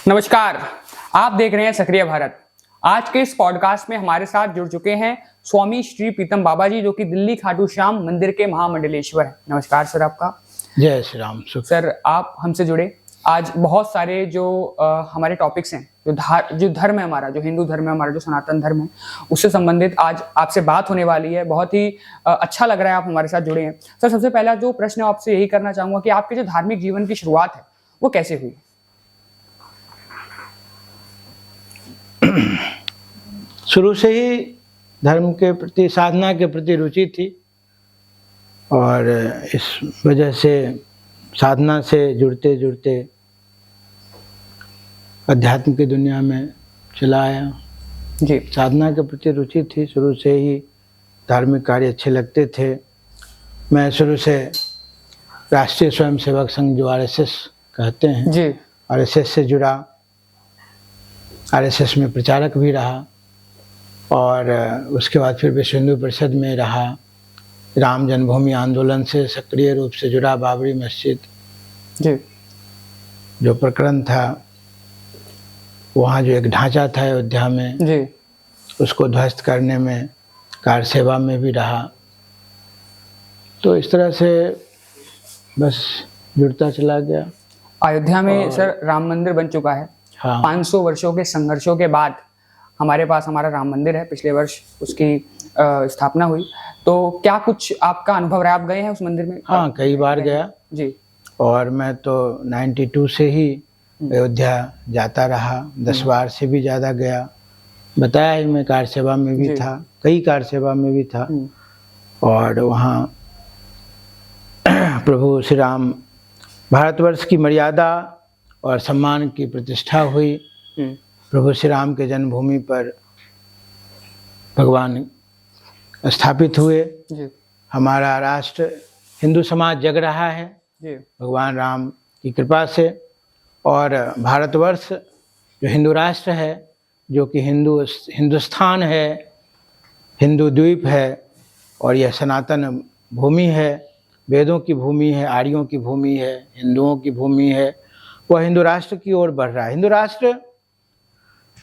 नमस्कार, आप देख रहे हैं सक्रिय भारत। आज के इस पॉडकास्ट में हमारे साथ जुड़ चुके हैं स्वामी श्री प्रीतम बाबा जी, जो कि दिल्ली खाटू श्याम मंदिर के महामंडलेश्वर है। नमस्कार सर आपका। जय श्री राम। सर आप हमसे जुड़े। आज बहुत सारे जो हमारे टॉपिक्स हैं, जो धर्म है हमारा, जो हिंदू धर्म है हमारा, जो सनातन धर्म है, उससे संबंधित आज आपसे बात होने वाली है। बहुत ही अच्छा लग रहा है आप हमारे साथ जुड़े हैं। सर सबसे पहला जो प्रश्न आपसे यही करना चाहूंगा कि आपके जो धार्मिक जीवन की शुरुआत है वो कैसे हुई? शुरू से ही धर्म के प्रति, साधना के प्रति रुचि थी और इस वजह से साधना से जुड़ते जुड़ते अध्यात्म की दुनिया में चला आया। जी। साधना के प्रति रुचि थी, शुरू से ही धार्मिक कार्य अच्छे लगते थे। मैं शुरू से राष्ट्रीय स्वयंसेवक संघ, जो आरएसएस कहते हैं, जी, आरएसएस से जुड़ा, आरएसएस में प्रचारक भी रहा और उसके बाद फिर विश्व हिंदू परिषद में रहा। राम जन्मभूमि आंदोलन से सक्रिय रूप से जुड़ा। बाबरी मस्जिद जी, जो प्रकरण था, वहाँ जो एक ढांचा था अयोध्या में, जी, उसको ध्वस्त करने में कार सेवा में भी रहा। तो इस तरह से बस जुड़ता चला गया। अयोध्या में सर राम मंदिर बन चुका है। हाँ। 500 वर्षों के संघर्षों के बाद हमारे पास हमारा राम मंदिर है। पिछले वर्ष उसकी स्थापना हुई। तो क्या कुछ आपका अनुभव रहा? आप गए हैं उस मंदिर में? हाँ, कई बार गया जी। और मैं तो 92 से ही अयोध्या जाता रहा। 10 बार से भी ज़्यादा गया। बताया ही, मैं कार सेवा में भी था, कई कार सेवा में भी था। और वहाँ प्रभु श्री राम, भारतवर्ष की मर्यादा और सम्मान की प्रतिष्ठा हुई। प्रभु श्री राम के जन्मभूमि पर भगवान स्थापित हुए। जी। हमारा राष्ट्र, हिंदू समाज जग रहा है जी। भगवान राम की कृपा से। और भारतवर्ष जो हिंदू राष्ट्र है, जो कि हिंदुस्तान है, हिंदू द्वीप है, और यह सनातन भूमि है, वेदों की भूमि है, आर्यों की भूमि है, हिंदुओं की भूमि है, वह हिंदू राष्ट्र की ओर बढ़ रहा है। हिंदू राष्ट्र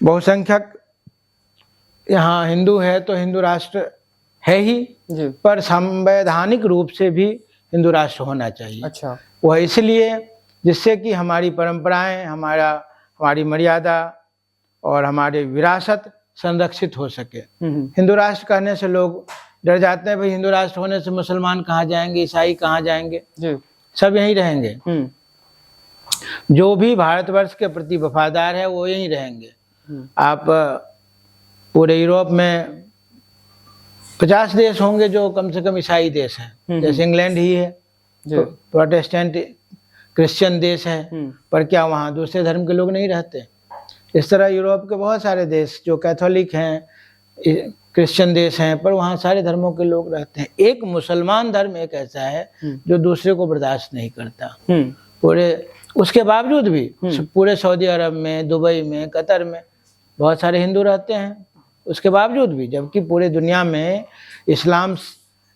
बहुसंख्यक यहाँ हिंदू है तो हिंदू राष्ट्र है ही, पर संवैधानिक रूप से भी हिंदू राष्ट्र होना चाहिए। अच्छा। वह इसलिए जिससे कि हमारी परंपराएं, हमारी मर्यादा और हमारी विरासत संरक्षित हो सके। हिंदू राष्ट्र कहने से लोग डर जाते हैं, भाई हिंदू राष्ट्र होने से मुसलमान कहाँ जाएंगे, ईसाई कहाँ जाएंगे, सब यहीं रहेंगे। जो भी भारतवर्ष के प्रति वफादार है वो यहीं रहेंगे। आप पूरे यूरोप में 50 देश होंगे जो कम से कम ईसाई देश हैं। जैसे इंग्लैंड ही है, प्रोटेस्टेंट क्रिश्चियन देश है, पर क्या वहाँ दूसरे धर्म के लोग नहीं रहते? इस तरह यूरोप के बहुत सारे देश जो कैथोलिक हैं, क्रिश्चियन देश हैं, पर वहाँ सारे धर्मों के लोग रहते हैं। एक मुसलमान धर्म एक ऐसा है जो दूसरे को बर्दाश्त नहीं करता। पूरे उसके बावजूद भी पूरे सऊदी अरब में, दुबई में, कतर में बहुत सारे हिंदू रहते हैं। उसके बावजूद भी, जबकि पूरे दुनिया में इस्लाम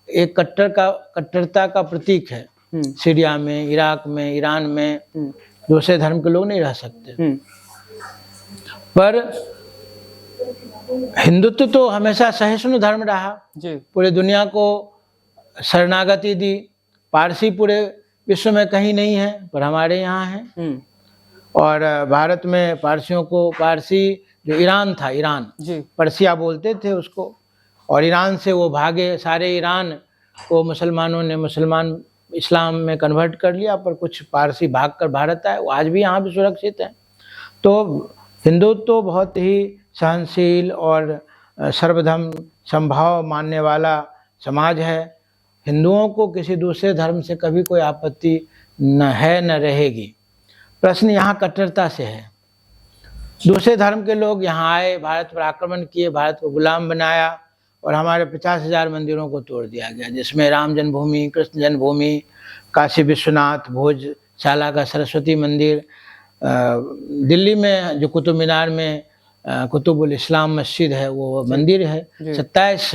एक कट्टरता का प्रतीक है। सीरिया में, इराक में, ईरान में दूसरे धर्म के लोग नहीं रह सकते। पर हिंदुत्व तो हमेशा सहिष्णु धर्म रहा। पूरे दुनिया को शरणागति दी। पारसी पूरे विश्व में कहीं नहीं है, पर हमारे यहाँ है। और भारत में पारसियों को, पारसी जो ईरान था, ईरान पर्सिया बोलते थे उसको, और ईरान से वो भागे। सारे ईरान को मुसलमानों ने इस्लाम में कन्वर्ट कर लिया, पर कुछ पारसी भागकर भारत आए। वो आज भी यहाँ भी सुरक्षित हैं। तो हिंदुत्व तो बहुत ही सहनशील और सर्वधर्म समभाव मानने वाला समाज है। हिंदुओं को किसी दूसरे धर्म से कभी कोई आपत्ति न है, न रहेगी। प्रश्न यहाँ कट्टरता से है। दूसरे धर्म के लोग यहाँ आए, भारत पर आक्रमण किए, भारत को गुलाम बनाया और हमारे 50,000 मंदिरों को तोड़ दिया गया, जिसमें राम जन्मभूमि, कृष्ण जन्मभूमि, काशी विश्वनाथ, भोजशाला का सरस्वती मंदिर, दिल्ली में जो कुतुब मीनार में कुतुबुल इस्लाम मस्जिद है, वो मंदिर है 27,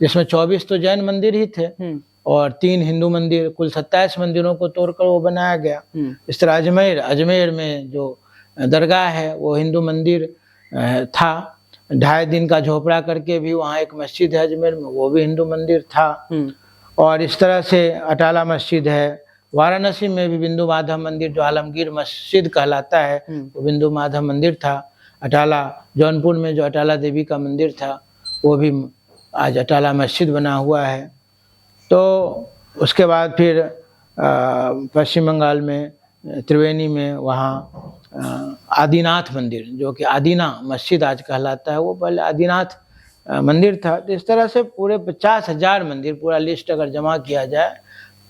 जिसमें 24 तो जैन मंदिर ही थे और 3 हिंदू मंदिर, कुल 27 मंदिरों को तोड़कर वो बनाया गया। इस तरह अजमेर में जो दरगाह है वो हिंदू मंदिर था। 2.5 दिन का झोपड़ा करके भी वहाँ एक मस्जिद है अजमेर में, वो भी हिंदू मंदिर था। और इस तरह से अटाला मस्जिद है। वाराणसी में भी बिंदु माधव मंदिर जो आलमगीर मस्जिद कहलाता है वो बिंदु माधव मंदिर था। अटाला जौनपुर में जो अटाला देवी का मंदिर था वो भी आज अटाला मस्जिद बना हुआ है। तो उसके बाद फिर पश्चिम बंगाल में त्रिवेणी में वहाँ आदिनाथ मंदिर जो कि आदिना मस्जिद आज कहलाता है, वो पहले आदिनाथ मंदिर था। तो इस तरह से पूरे 50,000 मंदिर, पूरा लिस्ट अगर जमा किया जाए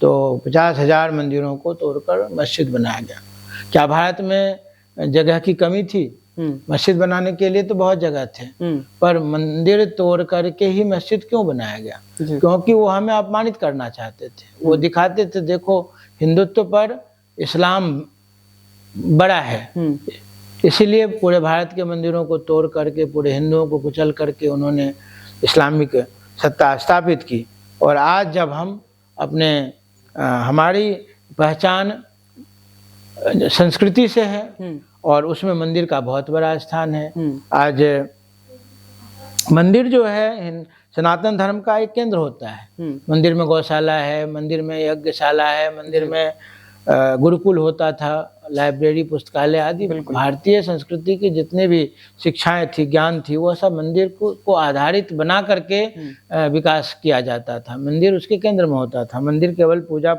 तो 50,000 मंदिरों को तोड़कर मस्जिद बनाया गया। क्या भारत में जगह की कमी थी? मस्जिद बनाने के लिए तो बहुत जगह थे, पर मंदिर तोड़ करके ही मस्जिद क्यों बनाया गया? क्योंकि वो हमें अपमानित करना चाहते थे। वो दिखाते थे देखो हिंदुत्व पर इस्लाम बड़ा है, इसीलिए पूरे भारत के मंदिरों को तोड़ करके पूरे हिंदुओं को कुचल करके उन्होंने इस्लामिक सत्ता स्थापित की। और आज जब हम अपने हमारी पहचान संस्कृति से है और उसमें मंदिर का बहुत बड़ा स्थान है। आज मंदिर जो है सनातन धर्म का एक केंद्र होता है। मंदिर में गौशाला है, मंदिर में यज्ञशाला है, मंदिर में गुरुकुल होता था, लाइब्रेरी, पुस्तकालय आदि भारतीय संस्कृति की जितने भी शिक्षाएं थी, ज्ञान थी, वो सब मंदिर को आधारित बना करके विकास किया जाता था। मंदिर उसके केंद्र में होता था। मंदिर केवल पूजा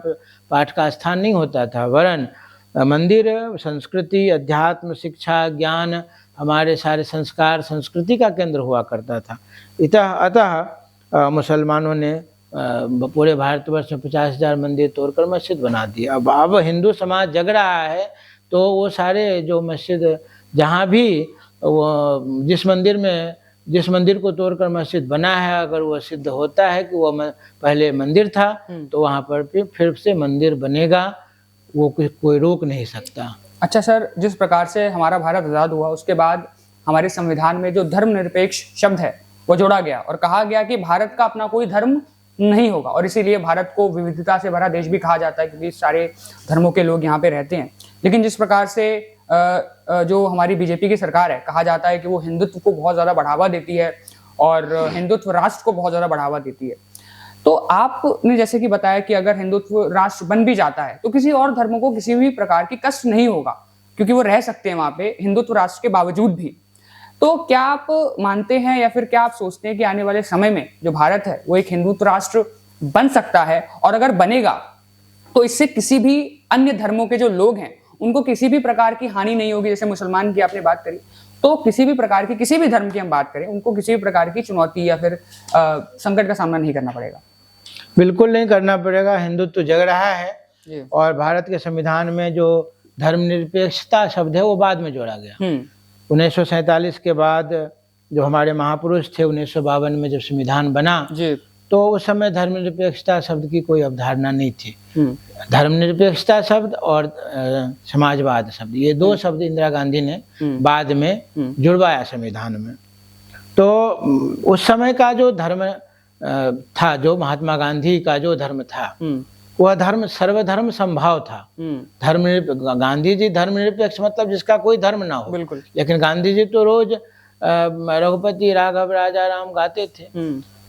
पाठ का स्थान नहीं होता था, वरन मंदिर संस्कृति, अध्यात्म, शिक्षा, ज्ञान, हमारे सारे संस्कार, संस्कृति का केंद्र हुआ करता था। अतः मुसलमानों ने पूरे भारतवर्ष में 50,000 मंदिर तोड़कर मस्जिद बना दी। अब हिंदू समाज जग रहा है तो वो सारे जो मस्जिद जहाँ भी वो जिस मंदिर को तोड़कर मस्जिद बना है, अगर वो सिद्ध होता है कि वो पहले मंदिर था तो वहाँ पर फिर से मंदिर बनेगा, वो कोई रोक नहीं सकता। अच्छा सर, जिस प्रकार से हमारा भारत आज़ाद हुआ उसके बाद हमारे संविधान में जो धर्मनिरपेक्ष शब्द है वो जोड़ा गया और कहा गया कि भारत का अपना कोई धर्म नहीं होगा, और इसीलिए भारत को विविधता से भरा देश भी कहा जाता है क्योंकि सारे धर्मों के लोग यहाँ पे रहते हैं। लेकिन जिस प्रकार से जो हमारी बीजेपी की सरकार है, कहा जाता है कि वो हिंदुत्व को बहुत ज़्यादा बढ़ावा देती है और हिंदुत्व राष्ट्र को बहुत ज़्यादा बढ़ावा देती है। तो आपने जैसे कि बताया कि अगर हिंदुत्व राष्ट्र बन भी जाता है तो किसी और धर्मों को किसी भी प्रकार की कष्ट नहीं होगा क्योंकि वो रह सकते हैं वहाँ पे हिंदुत्व राष्ट्र के बावजूद भी। तो क्या आप मानते हैं या फिर क्या आप सोचते हैं कि आने वाले समय में जो भारत है वो एक हिंदुत्व राष्ट्र बन सकता है, और अगर बनेगा तो इससे किसी भी अन्य धर्मों के जो लोग हैं उनको किसी भी प्रकार की हानि नहीं होगी? जैसे मुसलमान की आपने बात करी, तो किसी भी प्रकार की, किसी भी धर्म की हम बात करें, उनको किसी भी प्रकार की चुनौती या फिर संकट का सामना नहीं करना पड़ेगा? बिल्कुल नहीं करना पड़ेगा। हिंदुत्व जग रहा है और भारत के संविधान में जो धर्मनिरपेक्षता शब्द है वो बाद में जोड़ा गया। 1947 के बाद जो हमारे महापुरुष थे, 1952 में जब संविधान बना तो उस समय धर्मनिरपेक्षता शब्द की कोई अवधारणा नहीं थी। धर्मनिरपेक्षता शब्द और समाजवाद शब्द, ये दो शब्द इंदिरा गांधी ने बाद में जुड़वाया संविधान में। तो उस समय का जो धर्म था, जो महात्मा गांधी का जो धर्म था, वह धर्म सर्वधर्म संभाव था। गांधी जी धर्मनिरपेक्ष मतलब जिसका कोई धर्म ना हो। बिल्कुल। लेकिन गांधी जी तो रोज रघुपति राघव राजा राम गाते थे,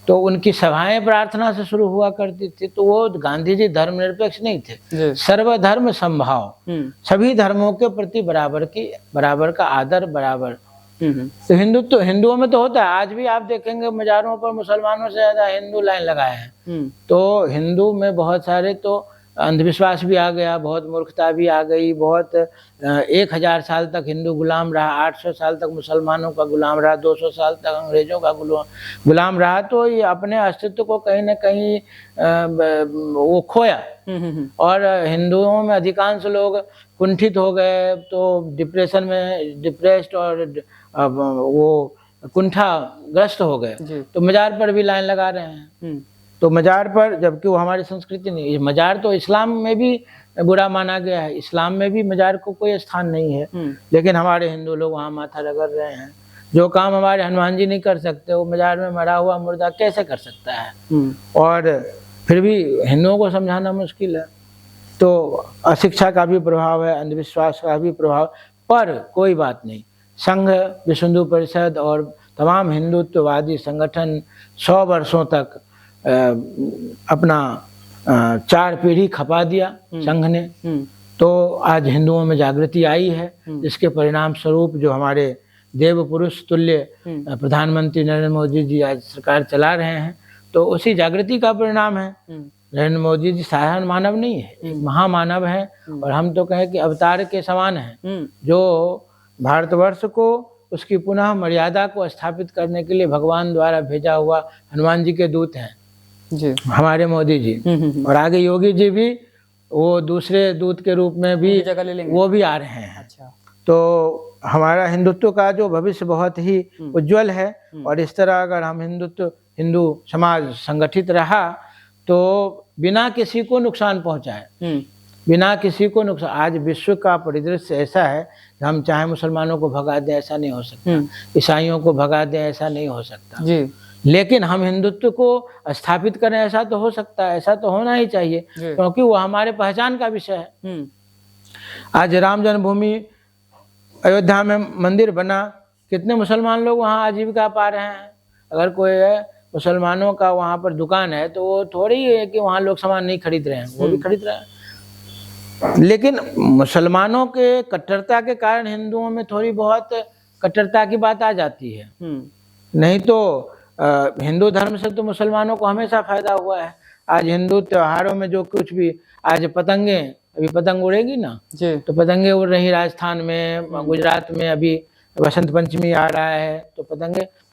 तो उनकी सभाएं प्रार्थना से शुरू हुआ करती थी। तो वो गांधी जी धर्मनिरपेक्ष नहीं थे, सर्वधर्म संभाव, सभी धर्मों के प्रति बराबर का आदर, बराबर। तो हिंदुओं में तो होता है। आज भी आप देखेंगे मजारों पर मुसलमानों से ज्यादा हिंदू लाइन लगाए हैं। तो हिंदू में बहुत सारे तो अंधविश्वास भी आ गया, बहुत मूर्खता भी आ गई, बहुत 1000 साल तक हिंदू गुलाम रहा, 800 साल तक मुसलमानों का गुलाम रहा, 200 साल तक अंग्रेजों का गुलाम रहा। तो ये अपने अस्तित्व को कहीं ना कहीं वो खोया और हिंदुओं में अधिकांश लोग कुंठित हो गए, तो डिप्रेस्ड और वो कुंठाग्रस्त हो गए। तो मजार पर भी लाइन लगा रहे हैं। तो मजार पर, जबकि वो हमारी संस्कृति नहीं, मजार तो इस्लाम में भी बुरा माना गया है, इस्लाम में भी मजार को कोई स्थान नहीं है, लेकिन हमारे हिंदू लोग वहाँ माथा रगड़ रहे हैं। जो काम हमारे हनुमान जी नहीं कर सकते वो मजार में मरा हुआ मुर्दा कैसे कर सकता है? और फिर भी हिंदुओं को समझाना मुश्किल है। तो अशिक्षा का भी प्रभाव है, अंधविश्वास का भी प्रभाव। पर कोई बात नहीं, संघ, विश्व हिंदू परिषद और तमाम हिंदुत्ववादी संगठन 100 वर्षों तक अपना 4 पीढ़ी खपा दिया संघ ने। तो आज हिंदुओं में जागृति आई है, जिसके परिणाम स्वरूप जो हमारे देव पुरुष तुल्य प्रधानमंत्री नरेंद्र मोदी जी आज सरकार चला रहे हैं, तो उसी जागृति का परिणाम है। नरेंद्र मोदी जी साधारण मानव नहीं है, एक महामानव है, और हम तो कहें कि अवतार के समान हैं, जो भारतवर्ष को उसकी पुनः मर्यादा को स्थापित करने के लिए भगवान द्वारा भेजा हुआ हनुमान जी के दूत हैं जी, हमारे मोदी जी। और आगे योगी जी भी वो दूसरे दूत के रूप में भी जगह ले लेंगे, वो भी आ रहे हैं। अच्छा। तो हमारा हिंदुत्व का जो भविष्य बहुत ही उज्जवल है, और इस तरह अगर हम हिंदू समाज संगठित रहा तो बिना किसी को नुकसान पहुंचाए, बिना किसी को नुकसान। आज विश्व का परिदृश्य ऐसा है कि हम चाहे मुसलमानों को भगा दें ऐसा नहीं हो सकता, ईसाइयों को भगा दें ऐसा नहीं हो सकता जी। लेकिन हम हिंदुत्व को स्थापित करें ऐसा तो हो सकता है, ऐसा तो होना ही चाहिए, क्योंकि वो हमारे पहचान का विषय है। आज राम जन्मभूमि अयोध्या में मंदिर बना, कितने मुसलमान लोग वहाँ आजीविका पा रहे हैं। अगर कोई मुसलमानों का वहाँ पर दुकान है तो वो थोड़ी है कि वहाँ लोग सामान नहीं खरीद रहे हैं, वो भी खरीद रहे हैं। लेकिन मुसलमानों के कट्टरता के कारण हिंदुओं में थोड़ी बहुत कट्टरता की बात आ जाती है, नहीं तो हिंदू धर्म से तो मुसलमानों को हमेशा फायदा हुआ है। आज हिंदू त्योहारों में जो कुछ भी, आज पतंगे, अभी पतंग उड़ेगी ना जी, तो पतंगे उड़ रही राजस्थान में, गुजरात में अभी बसंत पंचमी आ रहा है, तो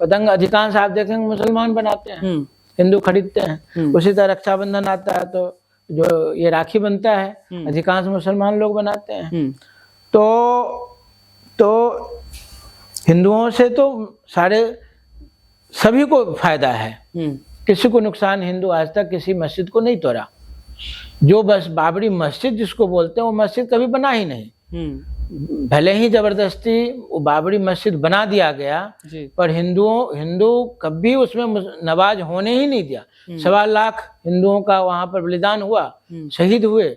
पतंग अधिकांश आप देखेंगे मुसलमान बनाते हैं, हिंदू खरीदते हैं। उसी तरह रक्षाबंधन आता है तो जो ये राखी बनता है अधिकांश मुसलमान लोग बनाते हैं। तो हिंदुओं से तो सभी को फायदा है, किसी को नुकसान। हिंदू आज तक किसी मस्जिद को नहीं तोड़ा। जो बस बाबरी मस्जिद जिसको बोलते हैं, वो मस्जिद कभी बना ही नहीं। भले ही जबरदस्ती वो बाबरी मस्जिद बना दिया गया, पर हिंदू कभी उसमें नमाज होने ही नहीं दिया। 1.25 लाख हिंदुओं का वहां पर बलिदान हुआ, शहीद हुए,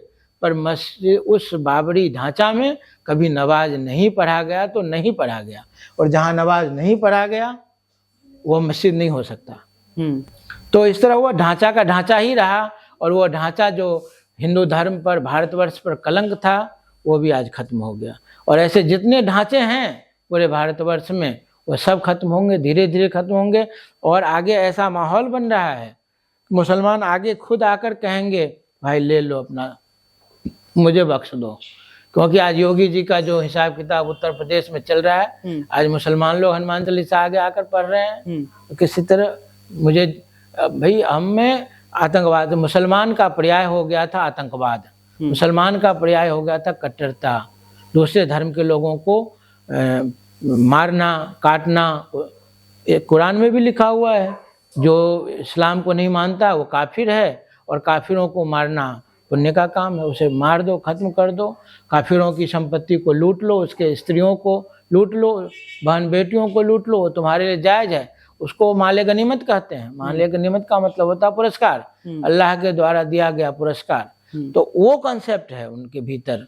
पर मस्जिद उस बाबरी ढांचा में कभी नमाज नहीं पढ़ा गया, तो नहीं पढ़ा गया। और जहां नमाज नहीं पढ़ा गया वो मस्जिद नहीं हो सकता। तो इस तरह वो ढांचा का ढांचा ही रहा, और वो ढांचा जो हिंदू धर्म पर, भारतवर्ष पर कलंक था, वो भी आज खत्म हो गया। और ऐसे जितने ढांचे हैं पूरे भारतवर्ष में, वो सब खत्म होंगे, धीरे धीरे खत्म होंगे। और आगे ऐसा माहौल बन रहा है, मुसलमान आगे खुद आकर कहेंगे भाई ले लो अपना, मुझे बख्श दो। क्योंकि आज योगी जी का जो हिसाब किताब उत्तर प्रदेश में चल रहा है, आज मुसलमान लोग हनुमान चालीसा आगे आकर पढ़ रहे हैं। तो किसी तरह मुझे भाई, हम में आतंकवाद, मुसलमान का पर्याय हो गया था आतंकवाद, मुसलमान का पर्याय हो गया था कट्टरता, दूसरे धर्म के लोगों को मारना, काटना। कुरान में भी लिखा हुआ है, जो इस्लाम को नहीं मानता वो काफिर है, और काफिरों को मारना पुण्य का काम है। उसे मार दो, खत्म कर दो, काफिरों की संपत्ति को लूट लो, उसके स्त्रियों को लूट लो, बहन बेटियों को लूट लो, तुम्हारे लिए जायज है। उसको माले गनीमत कहते हैं। माले गनीमत का मतलब होता है पुरस्कार, अल्लाह के द्वारा दिया गया पुरस्कार। तो वो कॉन्सेप्ट है उनके भीतर,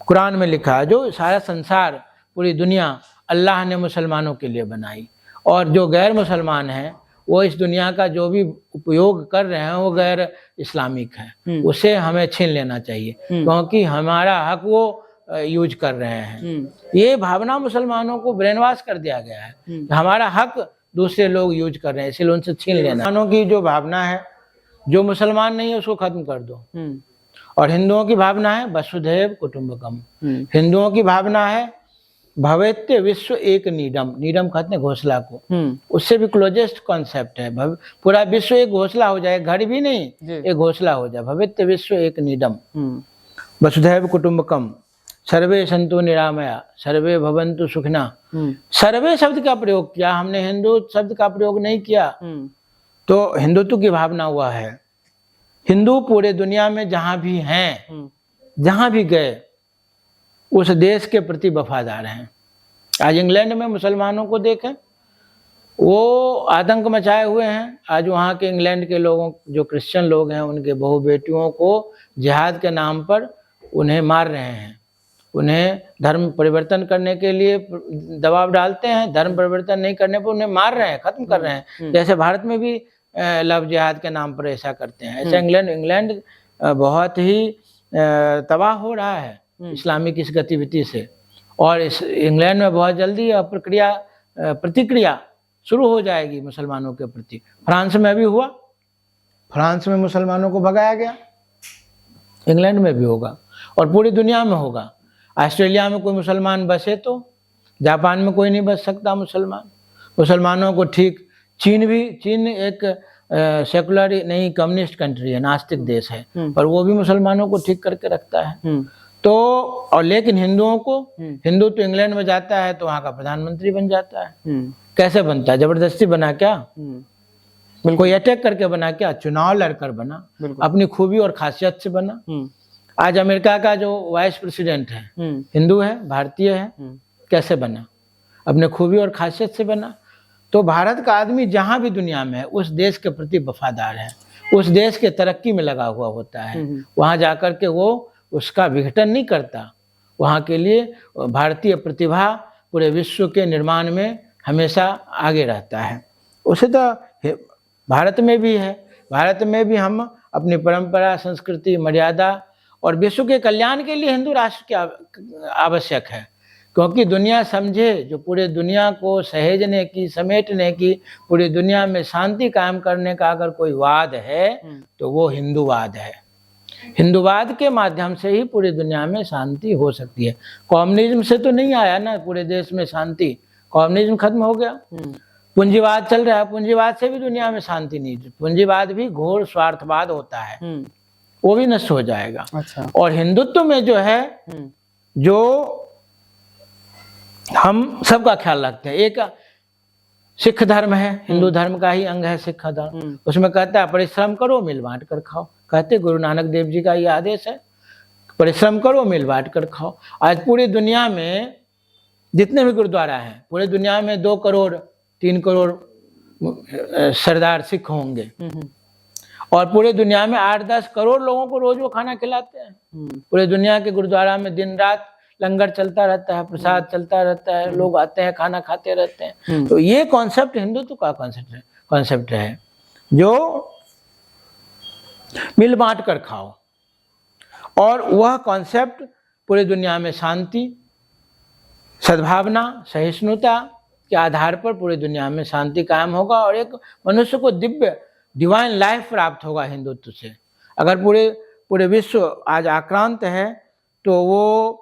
कुरान में लिखा है। जो सारा संसार, पूरी दुनिया अल्लाह ने मुसलमानों के लिए बनाई, और जो गैर मुसलमान हैं वो इस दुनिया का जो भी उपयोग कर रहे हैं वो गैर इस्लामिक है, उसे हमें छीन लेना चाहिए, क्योंकि हमारा हक वो यूज कर रहे हैं। ये भावना मुसलमानों को ब्रेन वॉश कर दिया गया है, हमारा हक दूसरे लोग यूज कर रहे हैं, इसलिए उनसे छीन लेना। मुसलमानों की जो भावना है, जो मुसलमान नहीं है उसको खत्म कर दो। और हिंदुओं की भावना है वसुधैव कुटुंबकम। हिंदुओं की भावना है भवेत्य विश्व एक नीडम। नीडम कहते हैं घोंसला को, उससे भी क्लोजेस्ट कॉन्सेप्ट है। पूरा विश्व एक घोंसला हो जाए, घर भी नहीं, एक घोंसला हो जाए। भवेत्य विश्व एक नीडम, वसुधैव कुटुंबकम, सर्वे सन्तु निरामया, सर्वे भवन्तु सुखिना। सर्वे शब्द का प्रयोग किया हमने, हिंदू शब्द का प्रयोग नहीं किया। तो हिंदुत्व की भावना हुआ है। हिंदू पूरे दुनिया में जहां भी हैं, जहां भी गए, उस देश के प्रति वफादार हैं। आज इंग्लैंड में मुसलमानों को देखें, वो आतंक मचाए हुए हैं। आज वहाँ के इंग्लैंड के लोगों, जो क्रिश्चियन लोग हैं, उनके बहू बेटियों को जिहाद के नाम पर उन्हें मार रहे हैं। उन्हें धर्म परिवर्तन करने के लिए दबाव डालते हैं, धर्म परिवर्तन नहीं करने पर उन्हें मार रहे हैं, खत्म कर रहे हैं। जैसे भारत में भी लव जिहाद के नाम पर ऐसा करते हैं। ऐसा इंग्लैंड बहुत ही तबाह हो रहा है इस्लामिक इस गतिविधि से, और इस इंग्लैंड में बहुत जल्दी प्रतिक्रिया शुरू हो जाएगी मुसलमानों के प्रति। फ्रांस में भी हुआ, फ्रांस में मुसलमानों को भगाया गया, इंग्लैंड में भी होगा और पूरी दुनिया में होगा। ऑस्ट्रेलिया में कोई मुसलमान बसे तो जापान में कोई नहीं बच सकता मुसलमानों को ठीक। चीन एक सेकुलर नहीं, कम्युनिस्ट कंट्री है, नास्तिक देश है, पर वो भी मुसलमानों को ठीक करके रखता है। तो और लेकिन हिंदुओं को, हिंदू तो इंग्लैंड में जाता है तो वहाँ का प्रधानमंत्री बन जाता है। कैसे बनता है? जबरदस्ती बना क्या? कोई अटैक करके बना क्या? चुनाव लड़कर बना, अपनी खूबी और खासियत से बना। आज अमेरिका का जो वाइस प्रेसिडेंट है हिंदू है, भारतीय है, कैसे बना? अपने खूबी और खासियत से बना। तो भारत का आदमी जहां भी दुनिया में है उस देश के प्रति वफादार है, उस देश के तरक्की में लगा हुआ होता है। वहां जाकर के वो उसका विघटन नहीं करता। वहां के लिए भारतीय प्रतिभा पूरे विश्व के निर्माण में हमेशा आगे रहता है। उसे तो भारत में भी है। भारत में भी हम अपनी परंपरा, संस्कृति, मर्यादा और विश्व के कल्याण के लिए हिंदू राष्ट्र की आवश्यक है, क्योंकि दुनिया समझे, जो पूरे दुनिया को सहेजने की, समेटने की, पूरी दुनिया में शांति कायम करने का अगर कोई वाद है तो वो हिंदूवाद है। हिंदूवाद के माध्यम से ही पूरी दुनिया में शांति हो सकती है। कम्युनिज्म से तो नहीं आया ना पूरे देश में शांति, कम्युनिज्म खत्म हो गया। पूंजीवाद चल रहा है, पूंजीवाद से भी दुनिया में शांति नहीं। पूंजीवाद भी घोर स्वार्थवाद होता है, वो भी नष्ट हो जाएगा। अच्छा। और हिंदुत्व में जो है, जो हम सबका ख्याल रखते हैं, एक सिख धर्म है, हिंदू धर्म का ही अंग है सिख धर्म। उसमें कहता है परिश्रम करो, मिल बांट कर खाओ। कहते गुरु नानक देव जी का ये आदेश है, परिश्रम करो, मिल बांट कर खाओ। आज पूरी दुनिया में जितने भी गुरुद्वारा हैं, पूरी दुनिया में 2 करोड़ 3 करोड़ सरदार सिख होंगे, और पूरे दुनिया में 8-10 करोड़ लोगों को रोज वो खाना खिलाते हैं। पूरे दुनिया के गुरुद्वारा में दिन रात लंगर चलता रहता है, प्रसाद चलता रहता है, लोग आते हैं, खाना खाते रहते हैं। तो ये कॉन्सेप्ट हिंदुत्व का कॉन्सेप्ट है, जो मिल बांट कर खाओ। और वह कॉन्सेप्ट पूरी दुनिया में शांति, सद्भावना, सहिष्णुता के आधार पर पूरी दुनिया में शांति कायम होगा, और एक मनुष्य को दिव्य डिवाइन लाइफ प्राप्त होगा हिंदुत्व से। अगर पूरे विश्व आज आक्रांत है तो वो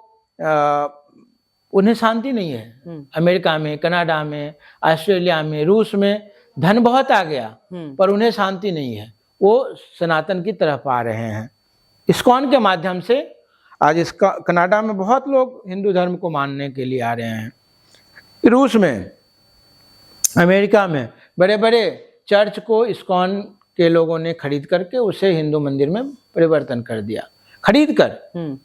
उन्हें शांति नहीं है। अमेरिका में, कनाडा में, ऑस्ट्रेलिया में, रूस में धन बहुत आ गया पर उन्हें शांति नहीं है। वो सनातन की तरफ आ रहे हैं। इस्कॉन के माध्यम से आज इसका कनाडा में बहुत लोग हिंदू धर्म को मानने के लिए आ रहे हैं। रूस में, अमेरिका में बड़े बड़े चर्च को इस्कॉन के लोगों ने खरीद करके उसे हिंदू मंदिर में परिवर्तन कर दिया। खरीद कर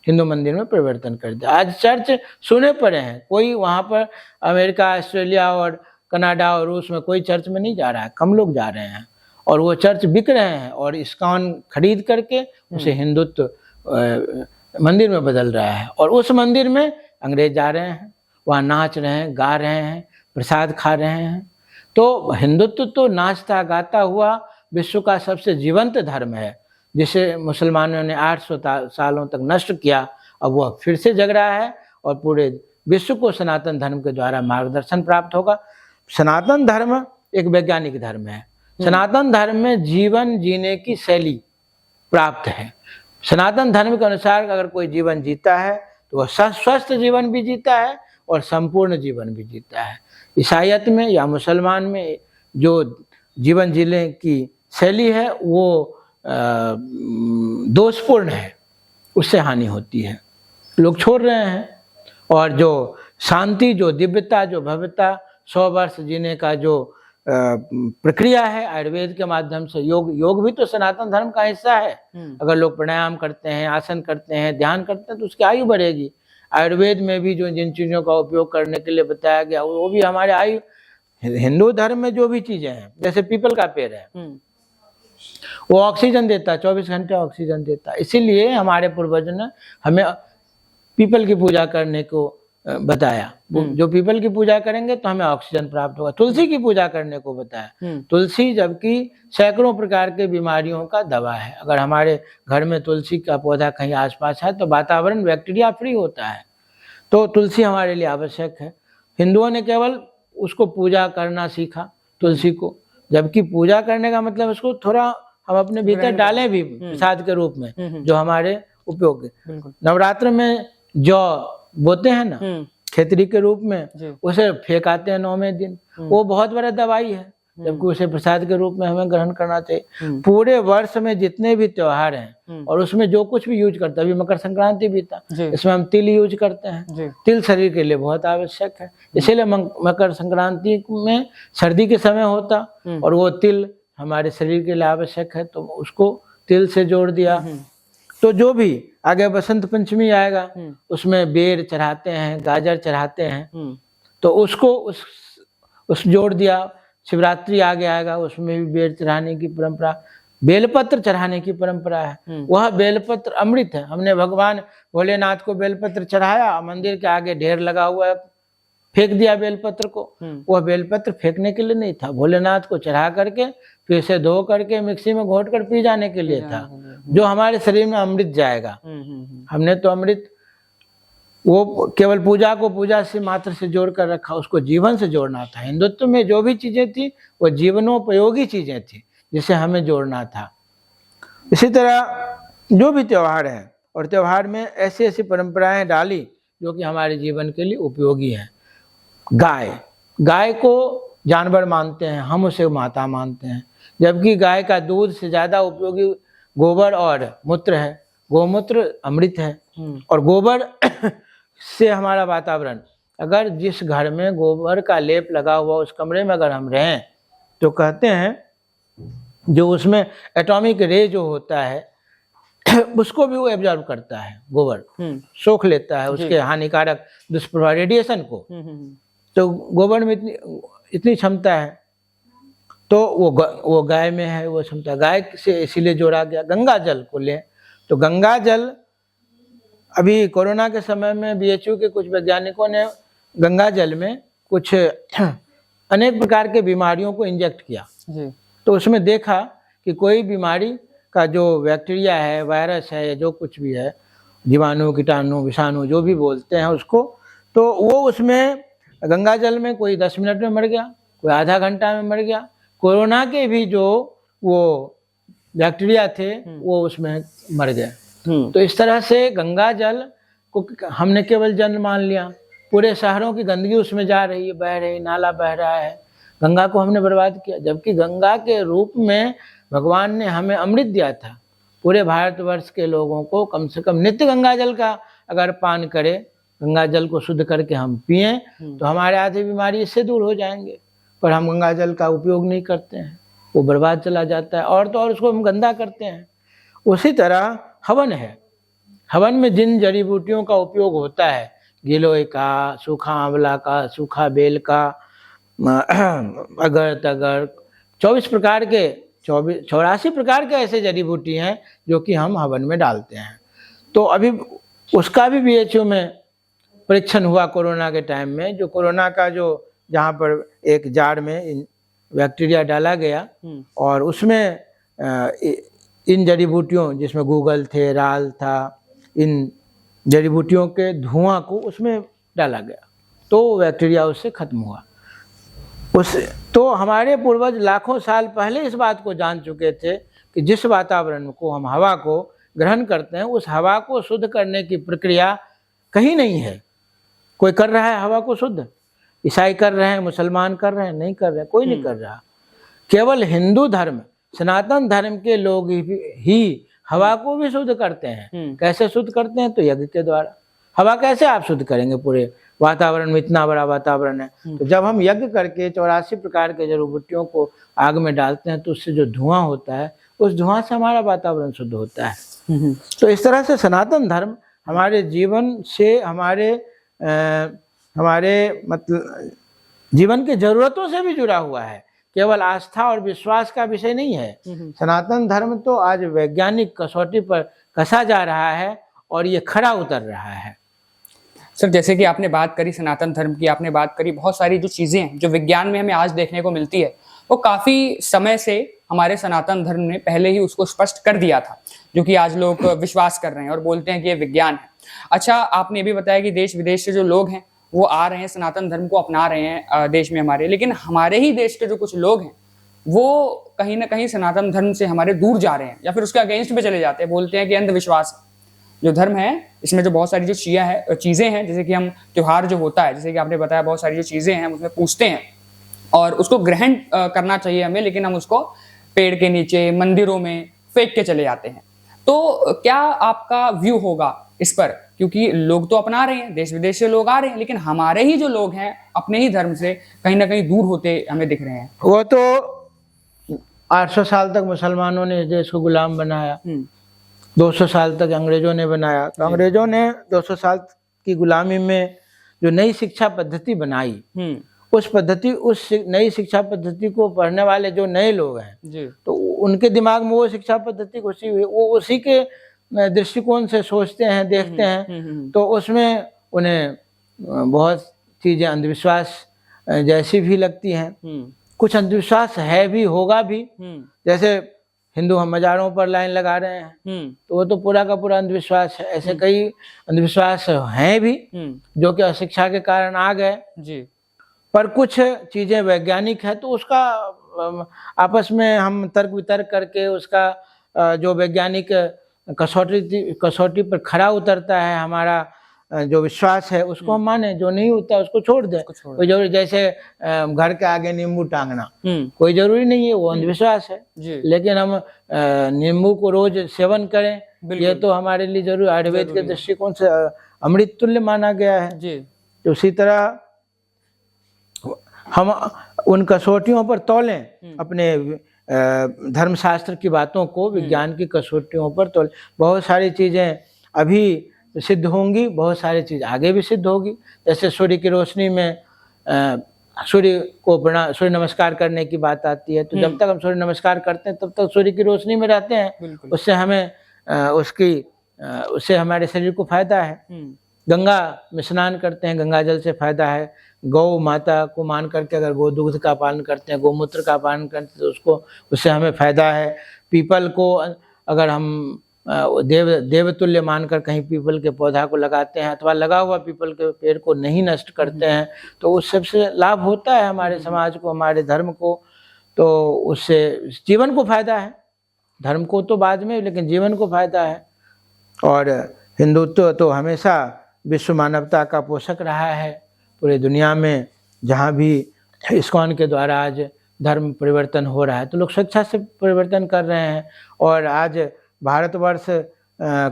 हिंदू मंदिर में परिवर्तन कर दिया। आज चर्च सुने पड़े हैं, कोई वहाँ पर अमेरिका, ऑस्ट्रेलिया और कनाडा और रूस में कोई चर्च में नहीं जा रहा है, कम लोग जा रहे हैं, और वो चर्च बिक रहे हैं, और इस्कॉन खरीद करके उसे हिंदुत्व मंदिर में बदल रहा है। और उस मंदिर में अंग्रेज जा रहे हैं, वहाँ नाच रहे हैं, गा रहे हैं, प्रसाद खा रहे हैं। तो हिंदुत्व तो नाचता गाता हुआ विश्व का सबसे जीवंत धर्म है, जिसे मुसलमानों ने 800 सालों तक नष्ट किया। अब वह फिर से जग रहा है, और पूरे विश्व को सनातन धर्म के द्वारा मार्गदर्शन प्राप्त होगा। सनातन धर्म एक वैज्ञानिक धर्म है। सनातन धर्म में जीवन जीने की शैली प्राप्त है। सनातन धर्म के अनुसार अगर कोई जीवन जीता है तो वह स्वस्थ जीवन भी जीता है और संपूर्ण जीवन भी जीता है। ईसाईयत में या मुसलमान में जो जीवन जीने की शैली है वो दोषपूर्ण है, उससे हानि होती है, लोग छोड़ रहे हैं। और जो शांति, जो दिव्यता, जो भव्यता, 100 वर्ष जीने का जो प्रक्रिया है आयुर्वेद के माध्यम से, योग भी तो सनातन धर्म का हिस्सा है। अगर लोग प्राणायाम करते हैं, आसन करते हैं, ध्यान करते हैं तो उसकी आयु बढ़ेगी। आयुर्वेद में भी जो जिन चीज़ों का उपयोग करने के लिए बताया गया वो भी हमारे आयु, हिंदू धर्म में जो भी चीज़ें हैं, जैसे पीपल का पेड़ है वो ऑक्सीजन देता है, 24 घंटे ऑक्सीजन देता है। इसीलिए हमारे पूर्वजों ने हमें पीपल की पूजा करने को बताया। जो पीपल की पूजा करेंगे तो हमें ऑक्सीजन प्राप्त होगा। तुलसी की पूजा करने को बताया। तुलसी जबकि सैकड़ों प्रकार के बीमारियों का दवा है। अगर हमारे घर में तुलसी का पौधा कहीं आसपास है तो वातावरण बैक्टीरिया फ्री होता है। तो तुलसी हमारे लिए आवश्यक है। हिंदुओं ने केवल उसको पूजा करना सीखा, तुलसी को, जबकि पूजा करने का मतलब उसको थोड़ा हम अपने भीतर डालें भी प्रसाद के रूप में, जो हमारे उपयोग है। नवरात्र में जौ बोते हैं ना खेतरी के रूप में, उसे फेंकाते हैं 9वें दिन, वो बहुत बड़ा दवाई है, जबकि उसे प्रसाद के रूप में हमें ग्रहण करना चाहिए। पूरे वर्ष में जितने भी त्योहार हैं और उसमें जो कुछ भी यूज करते हैं, अभी मकर संक्रांति भी था, इसमें हम तिल यूज करते हैं। तिल शरीर के लिए बहुत आवश्यक है, इसीलिए मकर संक्रांति में सर्दी के समय होता और वो तिल हमारे शरीर के लिए आवश्यक है, तो उसको तिल से जोड़ दिया। तो जो भी आगे बसंत पंचमी आएगा, उसमें बेर चढ़ाते हैं, गाजर चढ़ाते हैं, तो उसको उस जोड़ दिया। शिवरात्रि आगे आएगा, उसमें भी बेर चढ़ाने की परंपरा, बेलपत्र चढ़ाने की परंपरा है। वह बेलपत्र अमृत है। हमने भगवान भोलेनाथ को बेलपत्र चढ़ाया, मंदिर के आगे ढेर लगा हुआ है, फेंक दिया बेलपत्र को। वह बेलपत्र फेंकने के लिए नहीं था, भोलेनाथ को चढ़ा करके फिर से धो करके मिक्सी में घोट कर पी जाने के लिए था, जो हमारे शरीर में अमृत जाएगा। हमने तो अमृत वो केवल पूजा को पूजा से मात्र से जोड़ कर रखा, उसको जीवन से जोड़ना था। हिंदुत्व में जो भी चीजें थी वो जीवनोपयोगी चीजें थी, जिसे हमें जोड़ना था। इसी तरह जो भी त्योहार है, और त्योहार में ऐसी ऐसी परंपराएं डाली जो कि हमारे जीवन के लिए उपयोगी है। गाय को जानवर मानते हैं, हम उसे माता मानते हैं, जबकि गाय का दूध से ज्यादा उपयोगी गोबर और मूत्र है। गोमूत्र अमृत है, और गोबर से हमारा वातावरण, अगर जिस घर में गोबर का लेप लगा हुआ उस कमरे में अगर हम रहें, तो कहते हैं जो उसमें एटॉमिक रे जो होता है उसको भी वो एब्जॉर्ब करता है, गोबर सोख लेता है उसके हानिकारक दुष्प्रभाव रेडिएशन को। तो गोबर में इतनी क्षमता है, तो वो गाय में है वो क्षमता। गाय से इसीलिए जोड़ा गया। गंगा जल को लें तो गंगा जल, अभी कोरोना के समय में बीएचयू के कुछ वैज्ञानिकों ने गंगा जल में कुछ अनेक प्रकार के बीमारियों को इंजेक्ट किया जी। तो उसमें देखा कि कोई बीमारी का जो बैक्टीरिया है, वायरस है, जो कुछ भी है, जीवाणु, कीटाणु, विषाणु जो भी बोलते हैं उसको, तो वो उसमें गंगा जल में कोई 10 मिनट में मर गया, कोई आधा घंटा में मर गया। कोरोना के भी जो वो बैक्टीरिया थे वो उसमें मर गए। तो इस तरह से गंगा जल को हमने केवल जल मान लिया, पूरे शहरों की गंदगी उसमें जा रही है, बह रही, नाला बह रहा है, गंगा को हमने बर्बाद किया। जबकि गंगा के रूप में भगवान ने हमें अमृत दिया था। पूरे भारतवर्ष के लोगों को कम से कम नित्य गंगा जल का अगर पान करें, गंगा जल को शुद्ध करके हम पिएं, तो हमारे आधी बीमारी इससे दूर हो जाएंगे। पर हम गंगा जल का उपयोग नहीं करते हैं, वो बर्बाद चला जाता है, और तो और उसको हम गंदा करते हैं। उसी तरह हवन है। हवन में जिन जड़ी बूटियों का उपयोग होता है, गिलोय का, सूखा आंवला का, सूखा बेल का, अगर तगर, 84 प्रकार के ऐसे जड़ी बूटी हैं जो कि हम हवन में डालते हैं। तो अभी उसका भी बीएचयू में परीक्षण हुआ कोरोना के टाइम में। जो कोरोना का जो जहाँ पर एक जार में बैक्टीरिया डाला गया और उसमें इन जड़ी बूटियों, जिसमें गूगल थे, राल था, इन जड़ी बूटियों के धुआं को उसमें डाला गया, तो बैक्टीरिया उससे खत्म हुआ। तो हमारे पूर्वज लाखों साल पहले इस बात को जान चुके थे कि जिस वातावरण को हम हवा को ग्रहण करते हैं, उस हवा को शुद्ध करने की प्रक्रिया कहीं नहीं है। कोई कर रहा है हवा को शुद्ध? ईसाई कर रहे हैं, मुसलमान कर रहे हैं? नहीं कर रहे, कोई नहीं कर रहा। केवल हिंदू धर्म, सनातन धर्म के लोग ही हवा को भी शुद्ध करते हैं। कैसे शुद्ध करते हैं? तो यज्ञ के द्वारा। हवा कैसे आप शुद्ध करेंगे? पूरे वातावरण में इतना बड़ा वातावरण है, तो जब हम यज्ञ करके 84 प्रकार के जड़ी बूटियों को आग में डालते हैं, तो उससे जो धुआं होता है, उस धुआं से हमारा वातावरण शुद्ध होता है। तो इस तरह से सनातन धर्म हमारे जीवन से, हमारे मतलब जीवन की जरूरतों से भी जुड़ा हुआ है। केवल आस्था और विश्वास का विषय नहीं है। सनातन धर्म तो आज वैज्ञानिक कसौटी पर कसा जा रहा है और ये खरा उतर रहा है। सर जैसे कि आपने बात करी सनातन धर्म की, आपने बात करी बहुत सारी जो चीजें हैं जो विज्ञान में हमें आज देखने को मिलती है, वो काफी समय से हमारे सनातन धर्म ने पहले ही उसको स्पष्ट कर दिया था, जो कि आज लोग विश्वास कर रहे हैं और बोलते हैं कि ये विज्ञान है। अच्छा, आपने ये भी बताया कि देश विदेश से जो लोग हैं वो आ रहे हैं, सनातन धर्म को अपना रहे हैं देश में हमारे, लेकिन हमारे ही देश के जो कुछ लोग हैं वो कहीं ना कहीं सनातन धर्म से हमारे दूर जा रहे हैं या फिर उसके अगेंस्ट में चले जाते हैं, बोलते हैं कि अंधविश्वास है। जो धर्म है इसमें जो बहुत सारी जो चीजें हैं, जैसे कि हम त्योहार जो होता है, जैसे कि आपने बताया बहुत सारी जो चीजें हैं उसमें पूछते हैं और उसको ग्रहण करना चाहिए हमें, लेकिन हम उसको पेड़ के नीचे मंदिरों में फेंक के चले जाते हैं। तो क्या आपका व्यू होगा इस पर, क्योंकि लोग तो अपना रहे हैं, देश विदेश से लोग आ रहे हैं, लेकिन हमारे ही जो लोग हैं अपने ही धर्म से कहीं ना कहीं दूर होते हमें दिख रहे हैं। वो तो 800 साल तक मुसलमानों ने इस देश को गुलाम बनाया, 200 साल तक अंग्रेजों ने बनाया। तो अंग्रेजों ने 200 साल की गुलामी में जो नई शिक्षा पद्धति बनाई, उस नई शिक्षा पद्धति को पढ़ने वाले जो नए लोग हैं जी, तो उनके दिमाग में वो शिक्षा पद्धति घुसी हुई, वो उसी के दृष्टिकोण से सोचते हैं, देखते हैं। तो उसमें उन्हें बहुत चीजें अंधविश्वास जैसी भी लगती हैं। कुछ अंधविश्वास है भी, होगा भी। जैसे हिंदू हम मजारों पर लाइन लगा रहे हैं तो वो तो पूरा का पूरा अंधविश्वास है। ऐसे कई अंधविश्वास हैं भी जो कि अशिक्षा के कारण आ गए जी। पर कुछ चीजें वैज्ञानिक है तो उसका आपस में हम तर्क वितर्क करके उसका जो वैज्ञानिक कसौटी पर खरा उतरता है हमारा जो विश्वास है उसको हम माने, जो नहीं होता उसको छोड़ दें। कोई जरूरी, जैसे घर के आगे नींबू टांगना कोई जरूरी नहीं है, वो अंधविश्वास है। लेकिन हम नींबू को रोज सेवन करें ये तो हमारे लिए जरूर आयुर्वेद के दृष्टिकोण से अमृत तुल्य माना गया है जी। तो उसी तरह हम उन कसौटियों पर तौलें अपने धर्मशास्त्र की बातों को विज्ञान की कसौटियों पर तौलें। बहुत सारी चीजें अभी सिद्ध होंगी, बहुत सारी चीज आगे भी सिद्ध होगी। जैसे सूर्य की रोशनी में सूर्य नमस्कार करने की बात आती है, तो जब तक हम सूर्य नमस्कार करते हैं तब तक सूर्य की रोशनी में रहते हैं, उससे हमें उससे हमारे शरीर को फायदा है। गंगा में स्नान करते हैं, गंगा जल से फायदा है। गौ माता को मान करके अगर गो दूध का पालन करते हैं, गोमूत्र का पालन करते हैं तो उससे हमें फायदा है। पीपल को अगर हम देवतुल्य मानकर कहीं पीपल के पौधा को लगाते हैं अथवा लगा हुआ पीपल के पेड़ को नहीं नष्ट करते हैं तो उस सबसे लाभ होता है हमारे समाज को, हमारे धर्म को। तो उससे जीवन को फायदा है, धर्म को तो बाद में, लेकिन जीवन को फायदा है। और हिंदुत्व तो हमेशा विश्व मानवता का पोषक रहा है। पूरे दुनिया में जहाँ भी इस्कॉन के द्वारा आज धर्म परिवर्तन हो रहा है तो लोग स्वेच्छा से परिवर्तन कर रहे हैं। और आज भारतवर्ष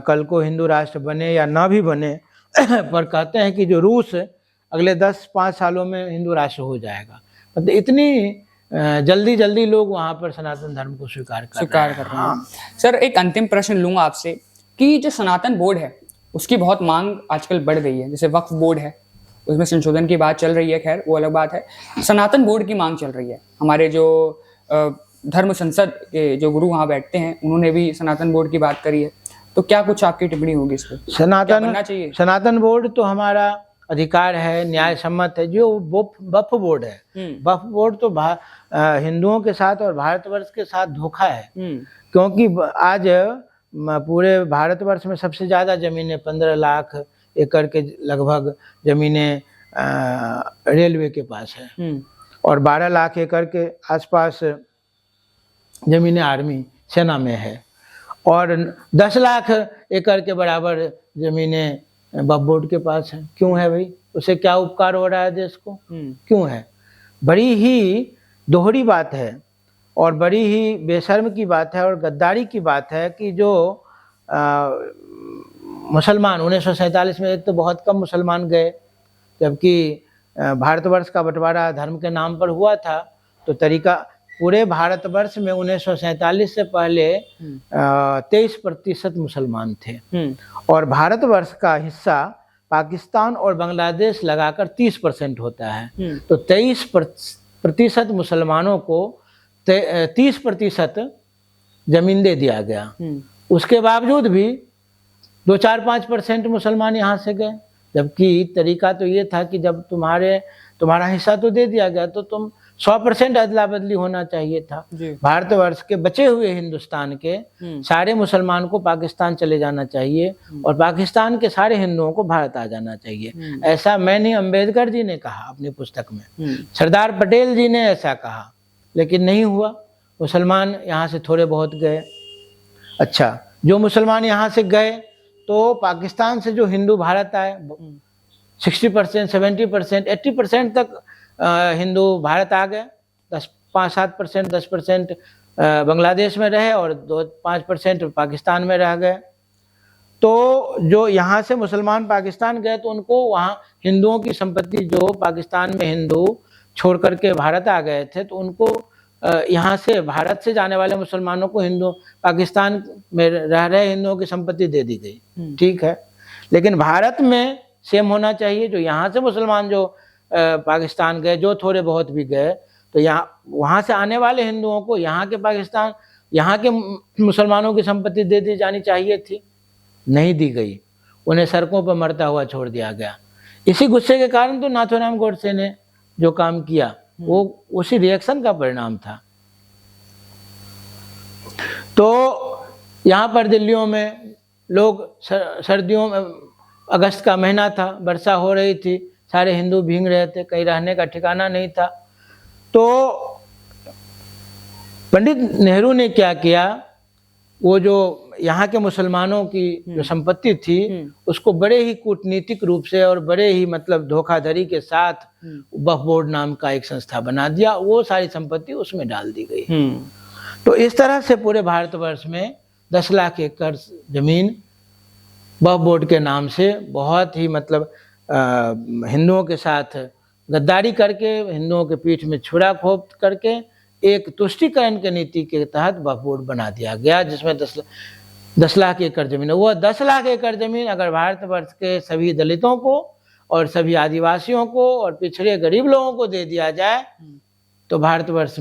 कल को हिंदू राष्ट्र बने या ना भी बने पर कहते हैं कि जो रूस अगले 10-5 सालों में हिंदू राष्ट्र हो जाएगा। मतलब इतनी जल्दी लोग वहाँ पर सनातन धर्म को स्वीकार कर रहे हैं। सर एक अंतिम प्रश्न लूँगा आपसे कि जो सनातन बोर्ड है उसकी बहुत मांग आजकल बढ़ गई है। जैसे वक्फ बोर्ड है उसमें संशोधन की बात चल रही है, खैर वो अलग बात है। सनातन बोर्ड की मांग चल रही है। हमारे जो धर्म संसद के जो गुरु वहाँ बैठते हैं उन्होंने भी सनातन बोर्ड की बात करी है, तो क्या कुछ आपकी टिप्पणी होगी इस पर? सनातन बोर्ड तो हमारा अधिकार है, न्याय सम्मत है। जो वक्फ बोर्ड है, वक्फ बोर्ड तो हिंदुओं के साथ और भारतवर्ष के साथ धोखा है। क्योंकि आज पूरे भारतवर्ष में सबसे ज्यादा जमीनें 15 लाख एकड़ के लगभग जमीनें रेलवे के पास है और 12 लाख एकड़ के आसपास जमीनें आर्मी सेना में है और 10 लाख एकड़ के बराबर जमीनें वक्फ बोर्ड के पास है। क्यों है भाई? उसे क्या उपकार हो रहा है देश को? क्यों है? बड़ी ही दोहरी बात है और बड़ी ही बेशर्म की बात है और गद्दारी की बात है कि जो मुसलमान 1947 में एक तो बहुत कम मुसलमान गए, जबकि भारतवर्ष का बंटवारा धर्म के नाम पर हुआ था। तो तरीका पूरे भारतवर्ष में 1947 से पहले 23% मुसलमान थे और भारतवर्ष का हिस्सा पाकिस्तान और बांग्लादेश लगाकर 30% होता है। तो 23% मुसलमानों को 30% जमीन दे दिया गया। उसके बावजूद भी 2-4-5% मुसलमान यहाँ से गए, जबकि तरीका तो ये था कि जब तुम्हारा हिस्सा तो दे दिया गया तो तुम 100% अदला बदली होना चाहिए था। भारतवर्ष के बचे हुए हिंदुस्तान के सारे मुसलमान को पाकिस्तान चले जाना चाहिए और पाकिस्तान के सारे हिंदुओं को भारत आ जाना चाहिए। ऐसा मैंने अम्बेडकर जी ने कहा अपनी पुस्तक में, सरदार पटेल जी ने ऐसा कहा, लेकिन नहीं हुआ। मुसलमान यहाँ से थोड़े बहुत गए। अच्छा, जो मुसलमान यहाँ से गए तो पाकिस्तान से जो हिंदू भारत आए 60%, 70%, 80% तक हिंदू भारत आ गए। 5-7%, 10% बांग्लादेश में रहे और 2-5% पाकिस्तान में रह गए। तो जो यहाँ से मुसलमान पाकिस्तान गए तो उनको वहाँ हिंदुओं की संपत्ति, जो पाकिस्तान में हिंदू छोड़ करके भारत आ गए थे, तो उनको यहाँ से भारत से जाने वाले मुसलमानों को हिंदू पाकिस्तान में रह रहे हिंदुओं की संपत्ति दे दी गई। ठीक है, लेकिन भारत में सेम होना चाहिए। जो यहाँ से मुसलमान जो पाकिस्तान गए, जो थोड़े बहुत भी गए, तो यहाँ वहाँ से आने वाले हिंदुओं को यहाँ के मुसलमानों की संपत्ति दे दी जानी चाहिए थी, नहीं दी गई। उन्हें सड़कों पर मरता हुआ छोड़ दिया गया। इसी गुस्से के कारण तो नाथूराम गोडसे ने जो काम किया वो उसी रिएक्शन का परिणाम था। तो यहाँ पर दिल्लियों में लोग सर्दियों में, अगस्त का महीना था, वर्षा हो रही थी, सारे हिंदू भीग रहे थे, कहीं रहने का ठिकाना नहीं था। तो पंडित नेहरू ने क्या किया, वो जो यहाँ के मुसलमानों की जो संपत्ति थी उसको बड़े ही कूटनीतिक रूप से और बड़े ही मतलब धोखाधड़ी के साथ वक्फ बोर्ड नाम का एक संस्था बना दिया। वो सारी संपत्ति उसमें डाल दी गई। तो इस तरह से पूरे भारतवर्ष में 10 लाख एकड़ जमीन वक्फ बोर्ड के नाम से बहुत ही मतलब हिंदुओं के साथ गद्दारी करके, हिंदुओं के पीठ में छुरा घोंप करके एक तुष्टीकरण की नीति के तहत वक्फ बोर्ड बना दिया गया, जिसमें 10 लाख एकड़ जमीन है। वो 10 लाख एकड़ जमीन अगर भारतवर्ष के सभी दलितों को और सभी आदिवासियों को और पिछड़े गरीब लोगों को दे दिया जाए तो भारतवर्ष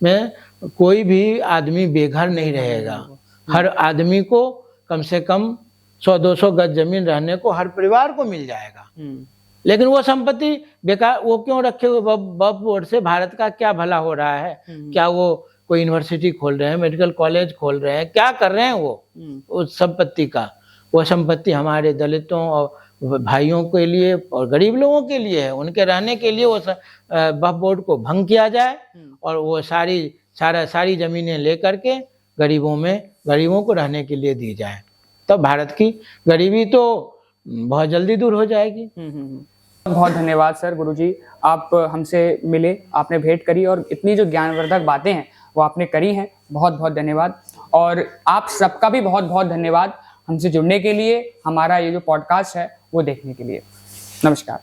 में कोई भी आदमी बेघर नहीं रहेगा। हर आदमी को कम से कम 100-200 गज जमीन रहने को हर परिवार को मिल जाएगा। लेकिन वो संपत्ति बेकार वो क्यों रखे हुए वक्फ बोर्ड से? भारत का क्या भला हो रहा है? क्या वो कोई यूनिवर्सिटी खोल रहे हैं, मेडिकल कॉलेज खोल रहे हैं, क्या कर रहे हैं वो उस संपत्ति का? वो संपत्ति हमारे दलितों और भाइयों के लिए और गरीब लोगों के लिए है, उनके रहने के लिए। वो वक्फ बोर्ड को भंग किया जाए और वो सारी जमीनें लेकर के गरीबों को रहने के लिए दी जाए, तब भारत की गरीबी तो बहुत जल्दी दूर हो जाएगी। बहुत धन्यवाद सर, गुरुजी, आप हमसे मिले, आपने भेंट करी और इतनी जो ज्ञानवर्धक बातें हैं वो आपने करी हैं। बहुत बहुत धन्यवाद। और आप सबका भी बहुत बहुत धन्यवाद हमसे जुड़ने के लिए, हमारा ये जो पॉडकास्ट है वो देखने के लिए। नमस्कार।